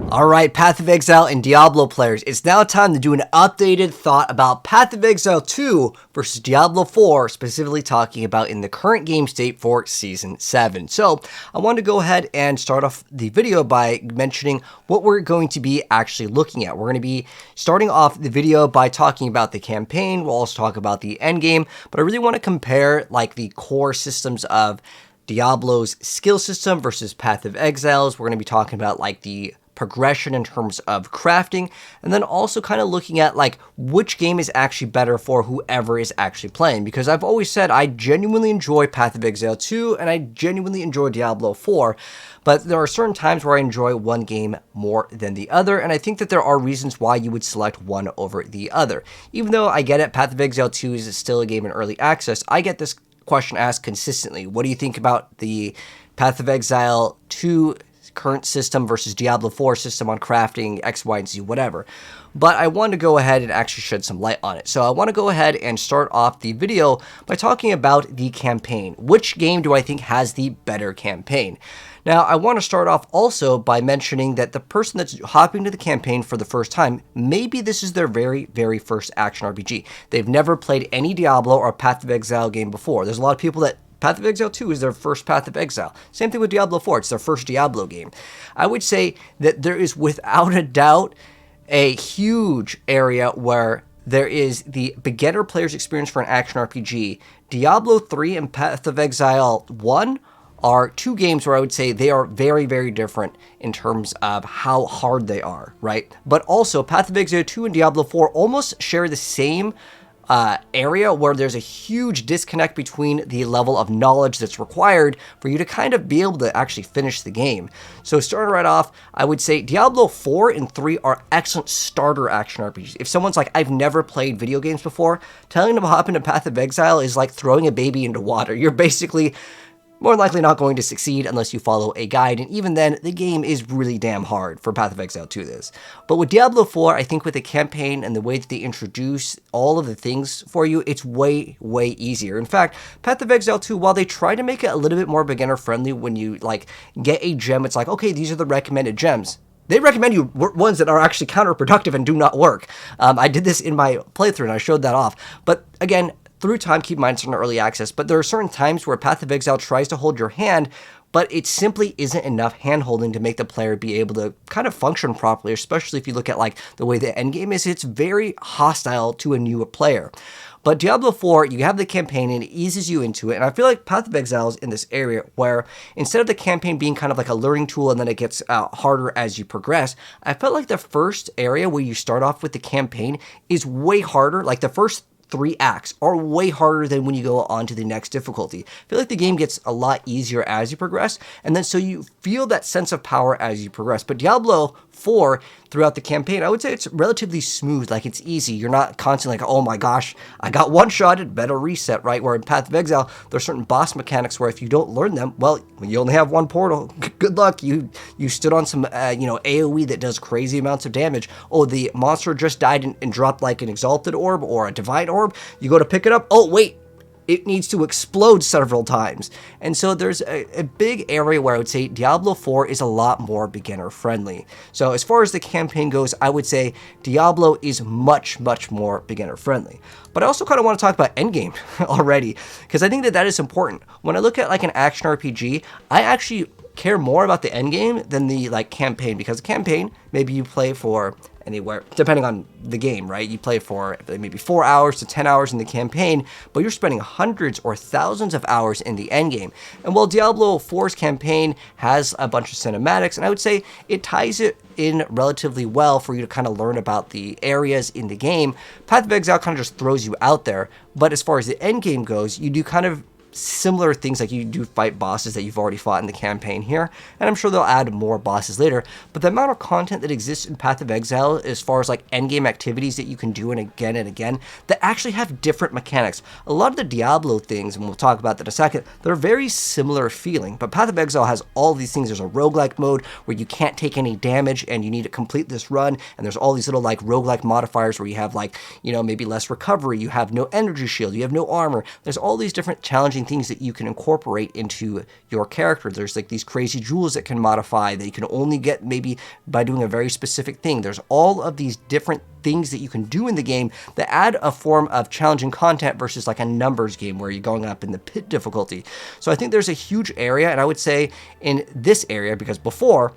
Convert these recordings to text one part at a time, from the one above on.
Alright, Path of Exile and Diablo players, it's now time to do an updated thought about Path of Exile 2 versus Diablo 4, specifically talking about in the current game state for Season 7. So, I want to go ahead and start off the video by mentioning what we're going to be actually looking at. We're going to be starting off the video by talking about the campaign, we'll also talk about the endgame, but I really want to compare like the core systems of Diablo's skill system versus Path of Exile's. We're going to be talking about like the progression in terms of crafting, and then also kind of looking at like which game is actually better for whoever is actually playing, because I've always said I genuinely enjoy Path of Exile 2 and I genuinely enjoy Diablo 4, but there are certain times where I enjoy one game more than the other, and I think that there are reasons why you would select one over the other. Even though I get it, Path of Exile 2 is still a game in early access, I get this question asked consistently. What do you think about the Path of Exile 2 current system versus Diablo 4 system on crafting X, Y, and Z, whatever? But I want to go ahead and actually shed some light on it. So I want to go ahead and start off the video by talking about the campaign. Which game do I think has the better campaign? Now, I want to start off also by mentioning that the person that's hopping to the campaign for the first time, maybe this is their very, very first action RPG. They've never played any Diablo or Path of Exile game before. There's a lot of people that Path of Exile 2 is their first Path of Exile. Same thing with Diablo 4. It's their first Diablo game. I would say that there is without a doubt a huge area where there is the beginner player's experience for an action RPG. Diablo 3 and Path of Exile 1 are two games where I would say they are very, very different in terms of how hard they are, right? But also, Path of Exile 2 and Diablo 4 almost share the same area where there's a huge disconnect between the level of knowledge that's required for you to kind of be able to actually finish the game. So starting right off, I would say Diablo 4 and 3 are excellent starter action RPGs. If someone's like, I've never played video games before, telling them to hop into Path of Exile is like throwing a baby into water. You're basically more than likely not going to succeed unless you follow a guide, and even then, the game is really damn hard for Path of Exile 2 this. But with Diablo 4, I think with the campaign and the way that they introduce all of the things for you, it's way, way easier. In fact, Path of Exile 2, while they try to make it a little bit more beginner-friendly when you, like, get a gem, it's like, okay, these are the recommended gems. They recommend you ones that are actually counterproductive and do not work. I did this in my playthrough, and I showed that off. But again, through time, keep in mind it's in early access, but there are certain times where Path of Exile tries to hold your hand, but it simply isn't enough hand-holding to make the player be able to kind of function properly, especially if you look at like the way the endgame is. It's very hostile to a newer player. But Diablo 4, you have the campaign and it eases you into it, and I feel like Path of Exile is in this area where instead of the campaign being kind of like a learning tool and then it gets harder as you progress, I felt like the first area where you start off with the campaign is way harder. Like the first 3 acts are way harder than when you go on to the next difficulty. I feel like the game gets a lot easier as you progress, and then so you feel that sense of power as you progress. But Diablo 4, throughout the campaign, I would say it's relatively smooth, like it's easy. You're not constantly like, oh my gosh, I got one-shotted, better reset, right? Where in Path of Exile, there's certain boss mechanics where if you don't learn them, well, you only have one portal. Good luck. You stood on some, AoE that does crazy amounts of damage. Oh, the monster just died and dropped like an exalted orb or a divine orb. You go to pick it up. Oh, wait. It needs to explode several times. And so there's a big area where I would say Diablo 4 is a lot more beginner friendly. So as far as the campaign goes, I would say Diablo is much, much more beginner friendly. But I also kind of want to talk about endgame already, because I think that is important. When I look at like an action RPG, I actually care more about the endgame than the like campaign, because the campaign, maybe you play for anywhere, depending on the game, right? You play for maybe 4 hours to 10 hours in the campaign, but you're spending hundreds or thousands of hours in the endgame. And while Diablo 4's campaign has a bunch of cinematics, and I would say it ties it in relatively well for you to kind of learn about the areas in the game, Path of Exile kind of just throws you out there. But as far as the endgame goes, you do kind of similar things, like you do fight bosses that you've already fought in the campaign here, and I'm sure they'll add more bosses later, but the amount of content that exists in Path of Exile as far as like endgame activities that you can do and again that actually have different mechanics. A lot of the Diablo things, and we'll talk about that in a second, they're very similar feeling, but Path of Exile has all these things. There's a roguelike mode where you can't take any damage and you need to complete this run, and there's all these little like roguelike modifiers where you have like, maybe less recovery, you have no energy shield, you have no armor. There's all these different challenging things that you can incorporate into your character. There's like these crazy jewels that can modify that you can only get maybe by doing a very specific thing. There's all of these different things that you can do in the game that add a form of challenging content versus like a numbers game where you're going up in the pit difficulty. So I think there's a huge area, and I would say in this area, because before,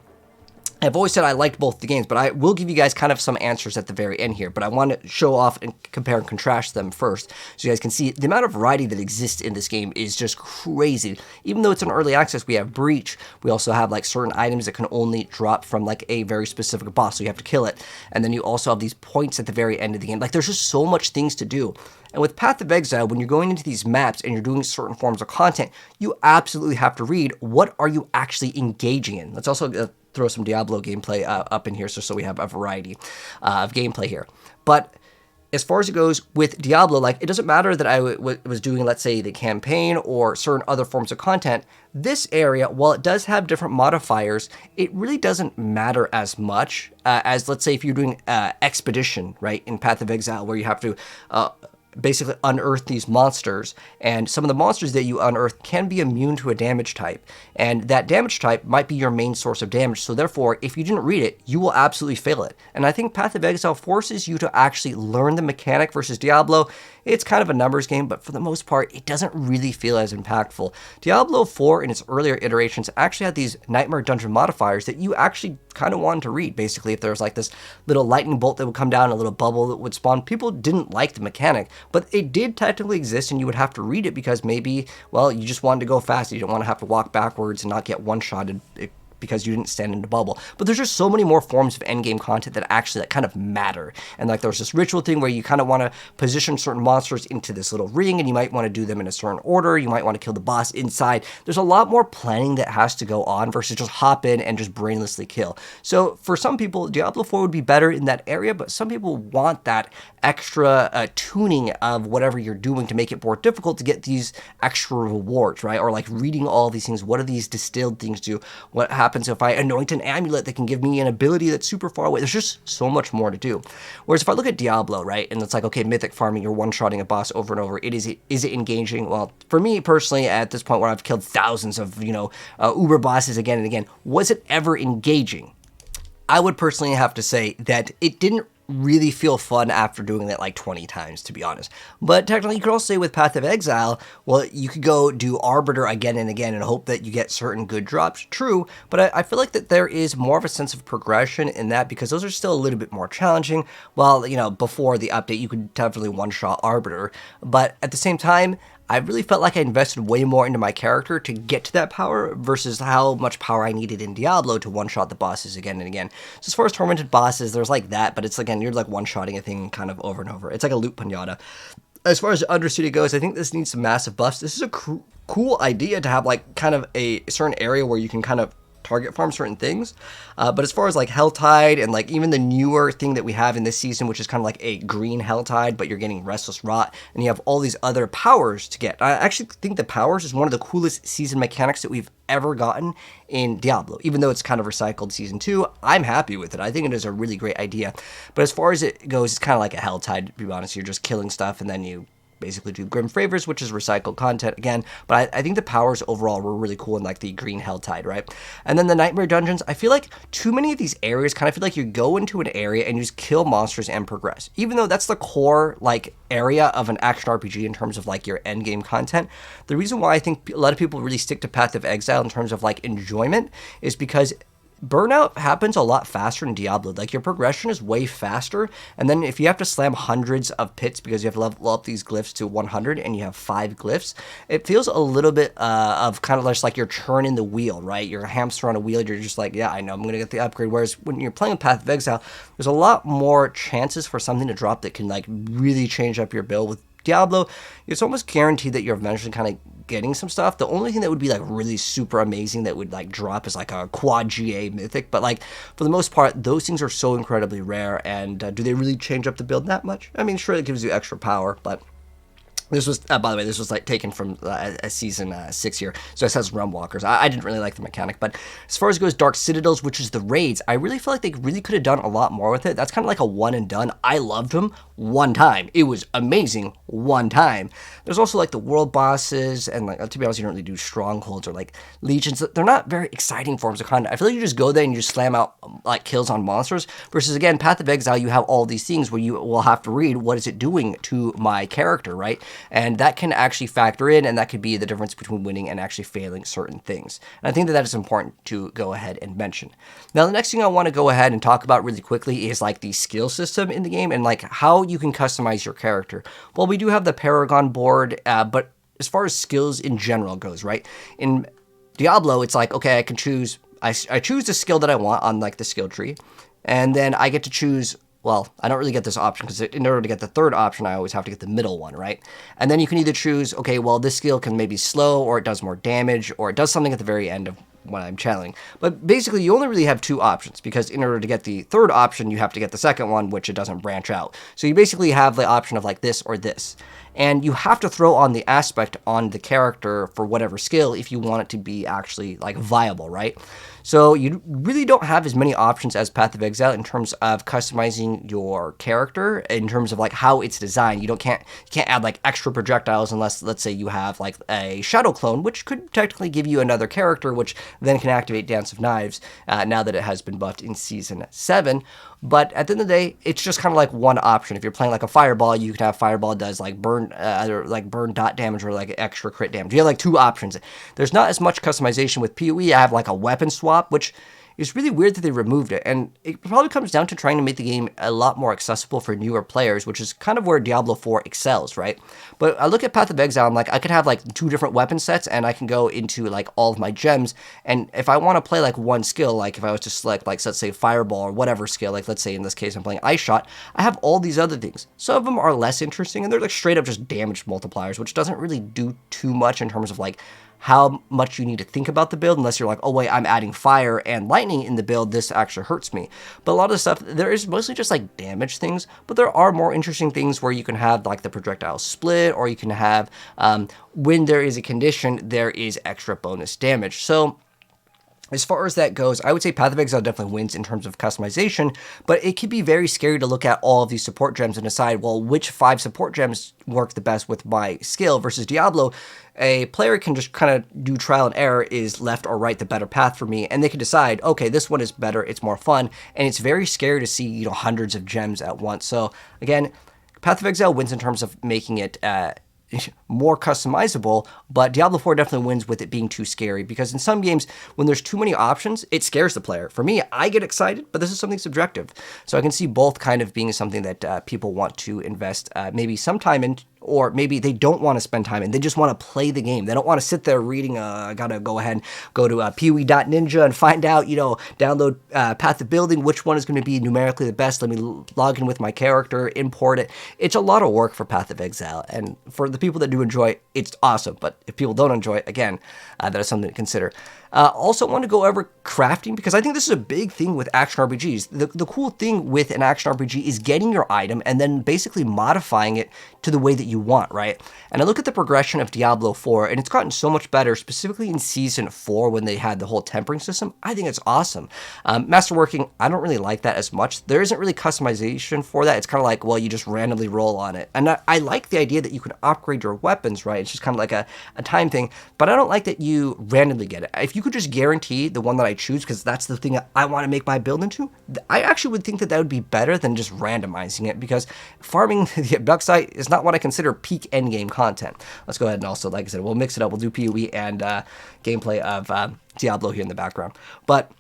I've always said I liked both the games, but I will give you guys kind of some answers at the very end here. But I want to show off and compare and contrast them first so you guys can see the amount of variety that exists in this game is just crazy. Even though it's an early access, we have Breach. We also have like certain items that can only drop from like a very specific boss, so you have to kill it. And then you also have these points at the very end of the game. Like there's just so much things to do. And with Path of Exile, when you're going into these maps and you're doing certain forms of content, you absolutely have to read what are you actually engaging in. Let's also throw some Diablo gameplay up in here so we have a variety of gameplay here. But as far as it goes with Diablo, like it doesn't matter that I was doing, let's say, the campaign or certain other forms of content. This area, while it does have different modifiers, it really doesn't matter as much as, let's say, if you're doing Expedition, right, in Path of Exile, where you have to basically unearth these monsters, and some of the monsters that you unearth can be immune to a damage type, and that damage type might be your main source of damage, so therefore if you didn't read it, you will absolutely fail it. And I think Path of Exile forces you to actually learn the mechanic versus Diablo. It's kind of a numbers game, but for the most part, it doesn't really feel as impactful. Diablo 4 in its earlier iterations actually had these Nightmare Dungeon modifiers that you actually kind of wanted to read. Basically, if there was like this little lightning bolt that would come down, a little bubble that would spawn, people didn't like the mechanic, but it did technically exist and you would have to read it because maybe, well, you just wanted to go fast. You didn't want to have to walk backwards and not get one-shotted because you didn't stand in the bubble. But there's just so many more forms of endgame content that actually kind of matter. And like there's this ritual thing where you kind of want to position certain monsters into this little ring, and you might want to do them in a certain order. You might want to kill the boss inside. There's a lot more planning that has to go on versus just hop in and just brainlessly kill. So for some people, Diablo 4 would be better in that area, but some people want that extra tuning of whatever you're doing to make it more difficult to get these extra rewards, right? Or like reading all these things. What do these distilled things do? What happens if I anoint an amulet that can give me an ability that's super far away? There's just so much more to do. Whereas if I look at Diablo, right, and it's like, okay, mythic farming, you're one-shotting a boss over and over. Is it engaging? Well, for me personally, at this point where I've killed thousands of, uber bosses again and again, was it ever engaging? I would personally have to say that it didn't really feel fun after doing that like 20 times, to be honest. But technically, you could also say with Path of Exile, well, you could go do Arbiter again and again and hope that you get certain good drops. True, but I feel like that there is more of a sense of progression in that because those are still a little bit more challenging. While, before the update, you could definitely one-shot Arbiter. But at the same time, I really felt like I invested way more into my character to get to that power versus how much power I needed in Diablo to one-shot the bosses again and again. So as far as tormented bosses, there's like that, but it's again, you're like one-shotting a thing kind of over and over. It's like a loot pinata. As far as Undercity goes, I think this needs some massive buffs. This is a cool idea to have like kind of a certain area where you can kind of target farm certain things, but as far as like Helltide and like even the newer thing that we have in this season, which is kind of like a green Helltide, but you're getting Restless Rot, and you have all these other powers to get. I actually think the powers is one of the coolest season mechanics that we've ever gotten in Diablo. Even though it's kind of recycled season 2, I'm happy with it. I think it is a really great idea. But as far as it goes, it's kind of like a Helltide, to be honest. You're just killing stuff and then you basically do Grim Favors, which is recycled content again, but I think the powers overall were really cool in like the green Helltide, right? And then the Nightmare Dungeons, I feel like too many of these areas kind of feel like you go into an area and you just kill monsters and progress. Even though that's the core like area of an action RPG in terms of like your end game content, the reason why I think a lot of people really stick to Path of Exile in terms of like enjoyment is because burnout happens a lot faster in Diablo. Like your progression is way faster, and then if you have to slam hundreds of pits because you have to level up these glyphs to 100 and you have 5 glyphs, it feels a little bit of kind of just like you're churning the wheel, right? You're a hamster on a wheel. You're just like, yeah, I know I'm gonna get the upgrade. Whereas when you're playing Path of Exile, there's a lot more chances for something to drop that can like really change up your build. With Diablo, it's almost guaranteed that you're eventually kind of getting some stuff. The only thing that would be like really super amazing that would like drop is like a quad GA mythic, but like for the most part, those things are so incredibly rare. And do they really change up the build that much? I mean, sure, it gives you extra power, but This was, by the way, this was like taken from a season 6 here. So it says Realm Walkers. I didn't really like the mechanic, but as far as it goes, Dark Citadels, which is the raids, I really feel like they really could have done a lot more with it. That's kind of like a one and done. I loved them one time. It was amazing one time. There's also like the world bosses, and like to be honest, you don't really do strongholds or like legions. They're not very exciting forms of content. I feel like you just go there and you just slam out like kills on monsters. Versus again, Path of Exile, you have all these things where you will have to read what is it doing to my character, right? And that can actually factor in, and that could be the difference between winning and actually failing certain things. And I think that is important to go ahead and mention. Now, the next thing I want to go ahead and talk about really quickly is like the skill system in the game and like how you can customize your character. Well, we do have the Paragon board, but as far as skills in general goes, right? In Diablo, it's like, okay, I can choose, I choose the skill that I want on like the skill tree, and then I get to choose. Well, I don't really get this option because in order to get the third option, I always have to get the middle one, right? And then you can either choose, okay, well, this skill can maybe slow, or it does more damage, or it does something at the very end of when I'm channeling. But basically, you only really have two options, because in order to get the third option, you have to get the second one, which it doesn't branch out. So you basically have the option of like this or this. And you have to throw on the aspect on the character for whatever skill if you want it to be actually like viable, right? So you really don't have as many options as Path of Exile in terms of customizing your character, in terms of like how it's designed. You can't add like extra projectiles unless, let's say, you have like a Shadow Clone, which could technically give you another character, which then can activate Dance of Knives now that it has been buffed in Season 7. But at the end of the day, it's just kind of like one option. If you're playing like a Fireball, you can have Fireball does like burn, either like burn dot damage or like extra crit damage. You have like two options. There's not as much customization with PoE. I have like a weapon swap, which is really weird that they removed it. And it probably comes down to trying to make the game a lot more accessible for newer players, which is kind of where Diablo 4 excels, right? But I look at Path of Exile, I'm like, I could have like two different weapon sets, and I can go into like all of my gems. And if I want to play like one skill, like if I was to select like, let's say Fireball or whatever skill, like let's say in this case I'm playing Ice Shot, I have all these other things. Some of them are less interesting, and they're like straight up just damage multipliers, which doesn't really do too much in terms of like how much you need to think about the build, unless you're like, oh wait, I'm adding fire and lightning in the build, this actually hurts me. But a lot of the stuff, there is mostly just like damage things, but there are more interesting things where you can have like the projectile split, or you can have, when there is a condition, there is extra bonus damage. So as far as that goes, I would say Path of Exile definitely wins in terms of customization, but it can be very scary to look at all of these support gems and decide, well, which 5 support gems work the best with my skill. Versus Diablo, a player can just kind of do trial and error, is left or right the better path for me, and they can decide, okay, this one is better, it's more fun, and it's very scary to see, you know, hundreds of gems at once. So again, Path of Exile wins in terms of making it more customizable, but Diablo 4 definitely wins with it being too scary, because in some games, when there's too many options, it scares the player. For me, I get excited, but this is something subjective. So I can see both kind of being something that people want to invest maybe some time in, or maybe they don't want to spend time in. They just want to play the game. They don't want to sit there reading, I gotta go ahead and go to PoE.ninja and find out, you know, download Path of Building, which one is going to be numerically the best. Let me log in with my character, import it. It's a lot of work for Path of Exile, and for the people that do enjoy it, it's awesome. But if people don't enjoy it, again, that is something to consider. Also want to go over crafting, because I think this is a big thing with action RPGs. The cool thing with an action RPG is getting your item and then basically modifying it to the way that you want, right? And I look at the progression of Diablo 4, and it's gotten so much better, specifically in Season 4 when they had the whole tempering system. I think it's awesome. Masterworking, I don't really like that as much. There isn't really customization for that. It's kind of like, well, you just randomly roll on it. And I like the idea that you can upgrade your weapons, right? It's just kind of like a time thing, but I don't like that you randomly get it. If you could just guarantee the one that I choose, because that's the thing that I want to make my build into, I actually would think that that would be better than just randomizing it, because farming the abduct site is not what I consider peak endgame content. Let's go ahead and also, like I said, we'll mix it up. We'll do PoE and gameplay of Diablo here in the background. But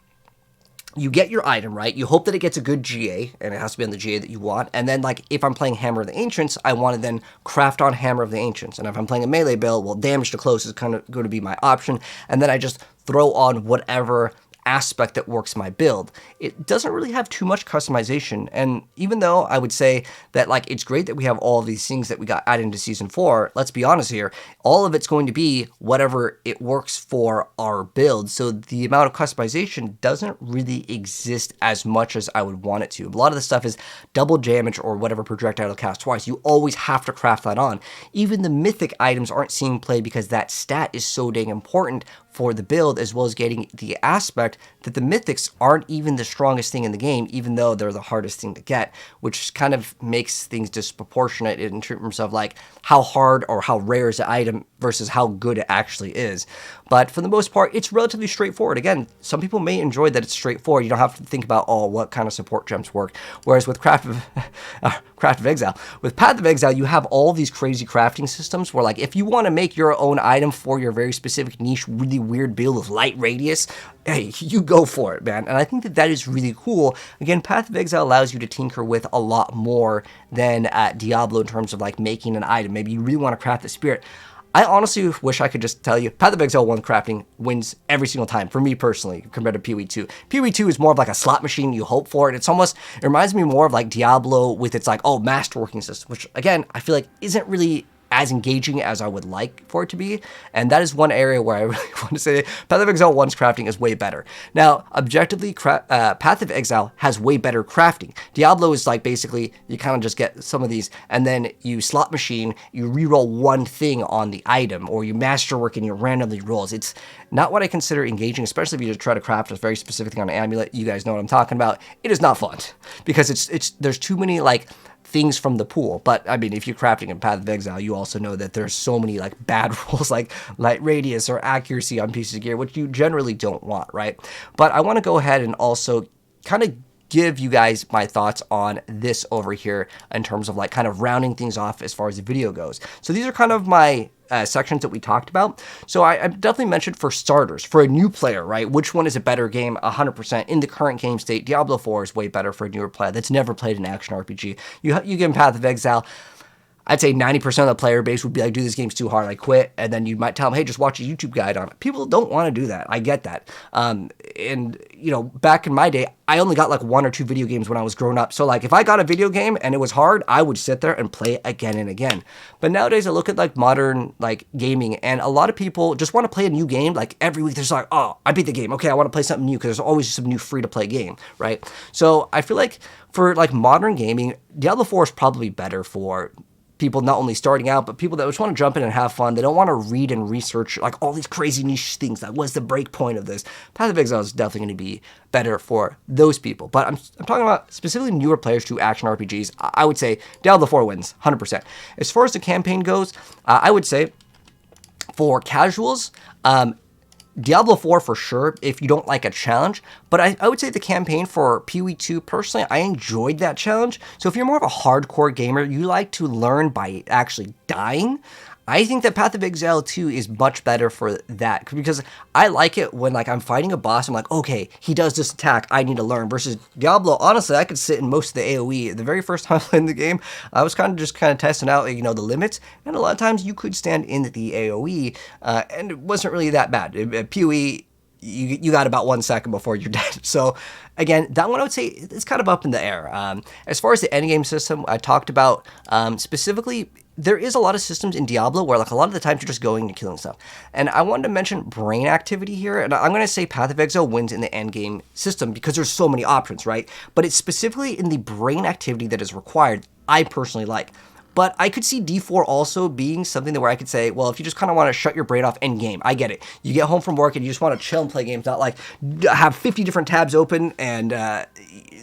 you get your item, right? You hope that it gets a good GA, and it has to be on the GA that you want. And then, like, if I'm playing Hammer of the Ancients, I want to then craft on Hammer of the Ancients. And if I'm playing a melee build, well, damage to close is kind of going to be my option. And then I just throw on whatever aspect that works my build. It doesn't really have too much customization, and even though I would say that like it's great that we have all of these things that we got added into Season 4, let's be honest here, all of it's going to be whatever it works for our build, so the amount of customization doesn't really exist as much as I would want it to. A lot of the stuff is double damage or whatever projectile will cast twice. You always have to craft that on. Even the mythic items aren't seeing play because that stat is so dang important for the build, as well as getting the aspect that the mythics aren't even the strongest thing in the game, even though they're the hardest thing to get, which kind of makes things disproportionate in terms of like how hard or how rare is the item versus how good it actually is. But for the most part, it's relatively straightforward. Again, some people may enjoy that it's straightforward. You don't have to think about, oh, what kind of support gems work. Whereas with Craft of Exile, with Path of Exile, you have all these crazy crafting systems where, like, if you want to make your own item for your very specific niche, really weird build with light radius, hey, you go for it, man. And I think that that is really cool. Again, Path of Exile allows you to tinker with a lot more than at Diablo in terms of like making an item. Maybe you really want to craft the spirit. I honestly wish I could just tell you, Path of Exile 1 crafting wins every single time, for me personally, compared to PoE 2. PoE 2 is more of like a slot machine, you hope for it. It reminds me more of like Diablo with its like, oh, masterworking system, which again, I feel like isn't really as engaging as I would like for it to be, and that is one area where I really want to say Path of Exile 1's crafting is way better. Now, objectively, Path of Exile has way better crafting. Diablo is like basically, you kind of just get some of these, and then you slot machine, you reroll one thing on the item, or you masterwork and you randomly rolls. It's not what I consider engaging, especially if you just try to craft a very specific thing on an amulet. You guys know what I'm talking about. It is not fun, because there's too many like things from the pool. But I mean, if you're crafting in Path of Exile, you also know that there's so many like bad rules like light radius or accuracy on pieces of gear, which you generally don't want, right? But I want to go ahead and also kind of give you guys my thoughts on this over here in terms of like kind of rounding things off as far as the video goes. So these are kind of my sections that we talked about. So I definitely mentioned for starters, for a new player, right? Which one is a better game? 100%. In the current game state, Diablo 4 is way better for a newer player that's never played an action RPG. You give him Path of Exile, I'd say 90% of the player base would be like, dude, this game's too hard, I quit. And then you might tell them, hey, just watch a YouTube guide on it. People don't want to do that. I get that. And, you know, back in my day, I only got like 1 or 2 video games when I was growing up. So like if I got a video game and it was hard, I would sit there and play it again and again. But nowadays I look at like modern like gaming, and a lot of people just want to play a new game. Like every week there's like, oh, I beat the game. Okay, I want to play something new, because there's always some new free to play game, right? So I feel like for like modern gaming, Diablo 4 is probably better for people not only starting out, but people that just want to jump in and have fun. They don't want to read and research like all these crazy niche things. Like, what's the break point of this? Path of Exile is definitely going to be better for those people. But I'm talking about specifically newer players to action RPGs. I would say Diablo 4 wins 100%. As far as the campaign goes, I would say for casuals, Diablo 4 for sure, if you don't like a challenge. But I would say the campaign for PoE 2, personally, I enjoyed that challenge. So if you're more of a hardcore gamer, you like to learn by actually dying, I think that Path of Exile 2 is much better for that, because I like it when like I'm fighting a boss, I'm like, okay, he does this attack, I need to learn, versus Diablo, honestly, I could sit in most of the AoE. The very first time I played the game, I was kind of testing out, you know, the limits, and a lot of times you could stand in the AoE, and it wasn't really that bad. PoE, you got about 1 second before you're dead. So again, that one I would say it's kind of up in the air. As far as the endgame system I talked about, specifically, there is a lot of systems in Diablo where like a lot of the times you're just going and killing stuff. And I wanted to mention brain activity here, and I'm going to say Path of Exile wins in the endgame system because there's so many options, right? But it's specifically in the brain activity that is required, I personally like. But I could see D4 also being something where I could say, well, if you just kind of want to shut your brain off end game, I get it. You get home from work and you just want to chill and play games, not like have 50 different tabs open and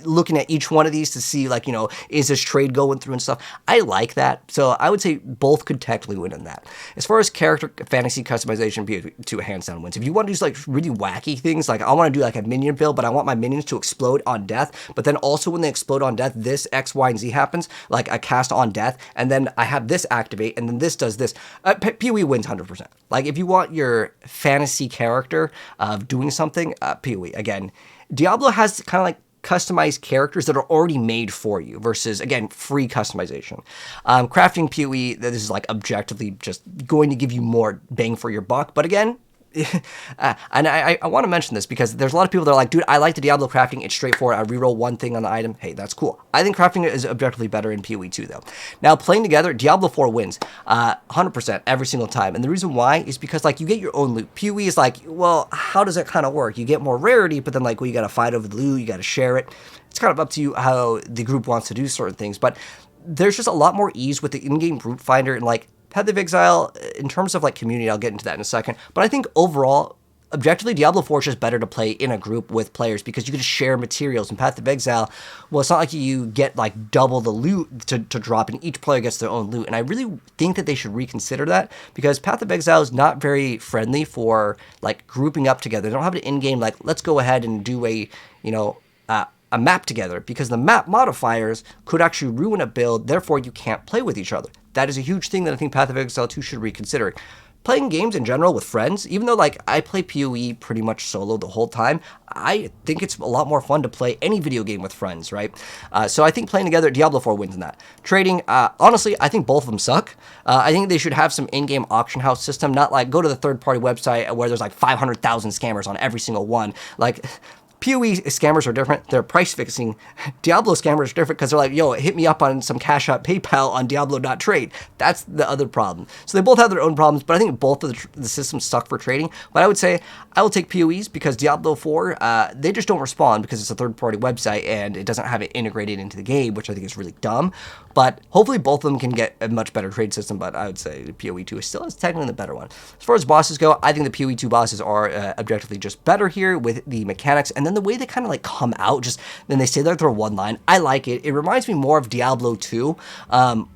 looking at each one of these to see, like, you know, is this trade going through and stuff. I like that. So I would say both could technically win in that. As far as character fantasy customization, PoE2 hands down wins. If you want to do like really wacky things, like I want to do like a minion build, but I want my minions to explode on death, but then also when they explode on death, this X, Y, and Z happens, like I cast on death, and then I have this activate, and then this does this. PoE wins 100%. Like, if you want your fantasy character of doing something, PoE. Again, Diablo has kind of like customized characters that are already made for you versus, again, free customization. Crafting PoE, this is like objectively just going to give you more bang for your buck. But again, and I want to mention this because there's a lot of people that are like, dude, I like the Diablo crafting. It's straightforward. I reroll one thing on the item. Hey, that's cool. I think crafting is objectively better in PoE 2, though. Now, playing together, Diablo 4 wins 100% every single time. And the reason why is because, like, you get your own loot. PoE is like, well, how does that kind of work? You get more rarity, but then, like, well, you got to fight over the loot. You got to share it. It's kind of up to you how the group wants to do certain things. But there's just a lot more ease with the in-game brute finder and, like, Path of Exile, in terms of, like, community, I'll get into that in a second. But I think overall, objectively, Diablo 4 is just better to play in a group with players because you can just share materials. In Path of Exile, well, it's not like you get, like, double the loot to drop, and each player gets their own loot. And I really think that they should reconsider that because Path of Exile is not very friendly for, like, grouping up together. They don't have an in-game, like, let's go ahead and do a, you know, a map together, because the map modifiers could actually ruin a build, therefore you can't play with each other. That is a huge thing that I think Path of Exile 2 should reconsider. Playing games in general with friends, even though, like, I play PoE pretty much solo the whole time, I think it's a lot more fun to play any video game with friends, right? So I think playing together, Diablo 4 wins in that. Trading, honestly, I think both of them suck. I think they should have some in-game auction house system, not like go to the third-party website where there's like 500,000 scammers on every single one. Like, PoE scammers are different. They're price fixing. Diablo scammers are different because they're like, yo, hit me up on some Cash App PayPal on Diablo.trade. That's the other problem. So they both have their own problems, but I think both of the systems suck for trading. But I would say I will take PoEs because Diablo 4, they just don't respond because it's a third-party website and it doesn't have it integrated into the game, which I think is really dumb. But hopefully both of them can get a much better trade system, but I would say PoE 2 is still technically the better one. As far as bosses go, I think the PoE 2 bosses are objectively just better here with the mechanics, and then the way they kind of like come out, just then they say they're one line. I like it. It reminds me more of Diablo 2,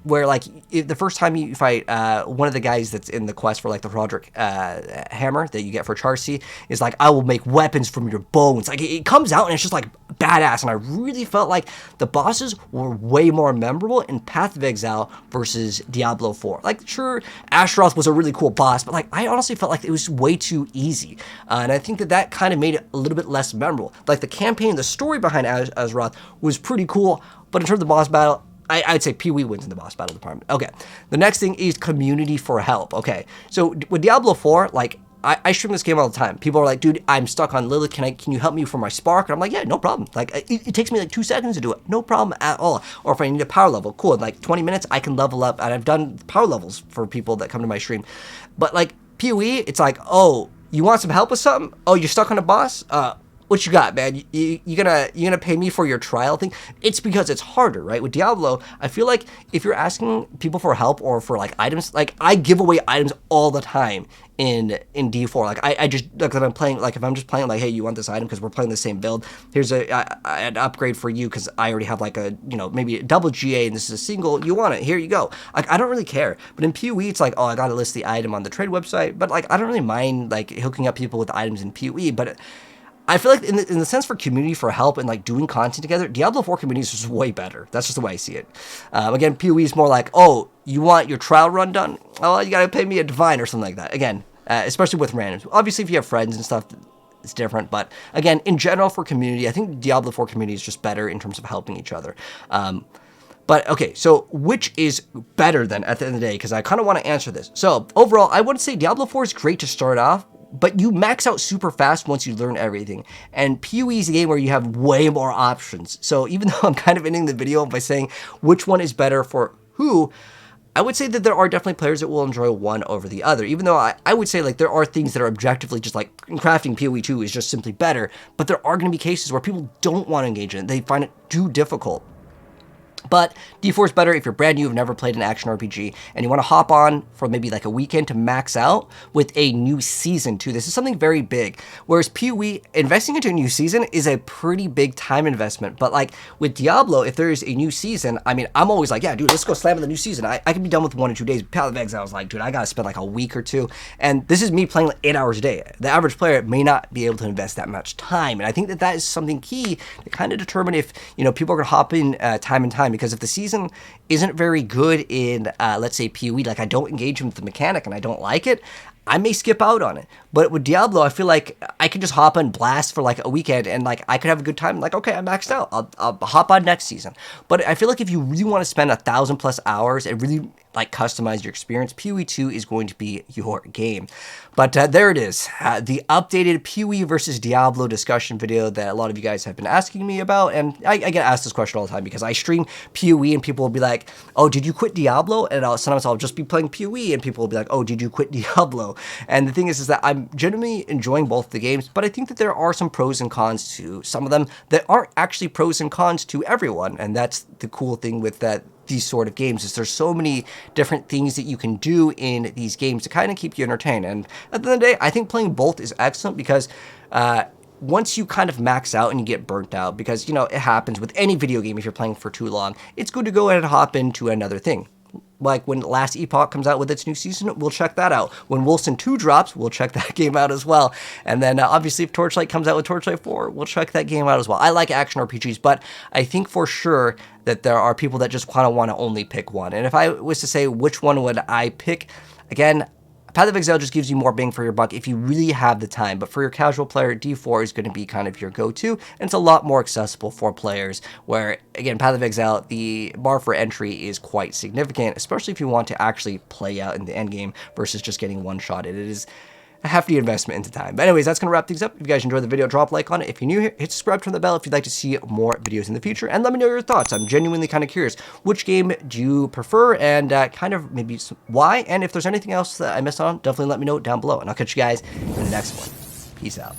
where like the first time you fight one of the guys that's in the quest for like the Roderick hammer that you get for Charcy is like, I will make weapons from your bones. Like it comes out and it's just like badass, and I really felt like the bosses were way more memorable in Path of Exile versus Diablo 4. Like, sure, Ashtaroth was a really cool boss, but like I honestly felt like it was way too easy, and I think that kind of made it a little bit less memorable. Like the campaign, the story behind Azeroth was pretty cool, but in terms of the boss battle, I'd say PoE wins in the boss battle department. Okay, the next thing is community for help. Okay, so with Diablo 4, like, I stream this game all the time. People are like, dude, I'm stuck on Lilith. Can you help me for my spark? And I'm like, yeah, no problem. Like, it takes me like 2 seconds to do it. No problem at all. Or if I need a power level, cool. In like 20 minutes, I can level up. And I've done power levels for people that come to my stream. But like PoE, it's like, oh, you want some help with something? Oh, you're stuck on a boss? What you got, man? You gonna pay me for your trial thing? It's because it's harder, right? With Diablo, I feel like if you're asking people for help or for like items, like I give away items all the time in D4. Like I just, like when I'm playing, like if I'm just playing, like, hey, you want this item because we're playing the same build? Here's an upgrade for you because I already have like a, you know, maybe a double GA and this is a single. You want it? Here you go. Like I don't really care. But in PoE, it's like, oh, I gotta list the item on the trade website. But like I don't really mind like hooking up people with items in PoE, but I feel like in the sense for community for help and like doing content together, Diablo 4 community is just way better. That's just the way I see it. Again, PoE is more like, oh, you want your trial run done? Oh, you gotta pay me a divine or something like that. Again, especially with randoms. Obviously, if you have friends and stuff, it's different. But again, in general for community, I think Diablo 4 community is just better in terms of helping each other. But okay, so which is better then at the end of the day? Because I kind of want to answer this. So overall, I would say Diablo 4 is great to start off, but you max out super fast once you learn everything. And PoE is a game where you have way more options. So even though I'm kind of ending the video by saying which one is better for who, I would say that there are definitely players that will enjoy one over the other. Even though I would say like there are things that are objectively just like crafting PoE 2 is just simply better. But there are going to be cases where people don't want to engage in it. They find it too difficult. But D4 is better if you're brand new, you've never played an action RPG, and you want to hop on for maybe like a weekend to max out with a new season too. This is something very big. Whereas PoE, investing into a new season is a pretty big time investment. But like with Diablo, if there is a new season, I mean, I'm always like, yeah, dude, let's go slam in the new season. I can be done with 1 or 2 days. Path of Exile, I was like, dude, I got to spend like a week or two. And this is me playing like 8 hours a day. The average player may not be able to invest that much time. And I think that that is something key to kind of determine if, you know, people are going to hop in time and time. Because if the season isn't very good in, let's say, PoE, like I don't engage with the mechanic and I don't like it, I may skip out on it. But with Diablo, I feel like I can just hop on blast for like a weekend and like I could have a good time. Like, okay, I'm maxed out. I'll hop on next season. But I feel like if you really want to spend 1,000+ hours and really like customize your experience, PoE 2 is going to be your game. But there it is, the updated PoE versus Diablo discussion video that a lot of you guys have been asking me about. And I get asked this question all the time because I stream PoE and people will be like, oh, did you quit Diablo? And sometimes I'll just be playing PoE and people will be like, oh, did you quit Diablo? And the thing is that I'm genuinely enjoying both the games, but I think that there are some pros and cons to some of them that aren't actually pros and cons to everyone. And that's the cool thing with that. These sort of games is there's so many different things that you can do in these games to kind of keep you entertained. And at the end of the day, I think playing both is excellent because once you kind of max out and you get burnt out, because, you know, it happens with any video game if you're playing for too long, it's good to go ahead and hop into another thing. Like when Last Epoch comes out with its new season, we'll check that out. When Wilson 2 drops, we'll check that game out as well. And then obviously if Torchlight comes out with Torchlight 4, we'll check that game out as well. I like action RPGs, but I think for sure that there are people that just kind of want to only pick one. And if I was to say which one would I pick, again, Path of Exile just gives you more bang for your buck if you really have the time, but for your casual player, D4 is going to be kind of your go-to, and it's a lot more accessible for players, where, again, Path of Exile, the bar for entry is quite significant, especially if you want to actually play out in the endgame versus just getting one-shotted. It is a hefty investment into time. But anyways, that's going to wrap things up. If you guys enjoyed the video, drop a like on it. If you're new here, hit subscribe, turn the bell if you'd like to see more videos in the future, and let me know your thoughts. I'm genuinely kind of curious. Which game do you prefer, and kind of maybe why? And if there's anything else that I missed on, definitely let me know down below, and I'll catch you guys in the next one. Peace out.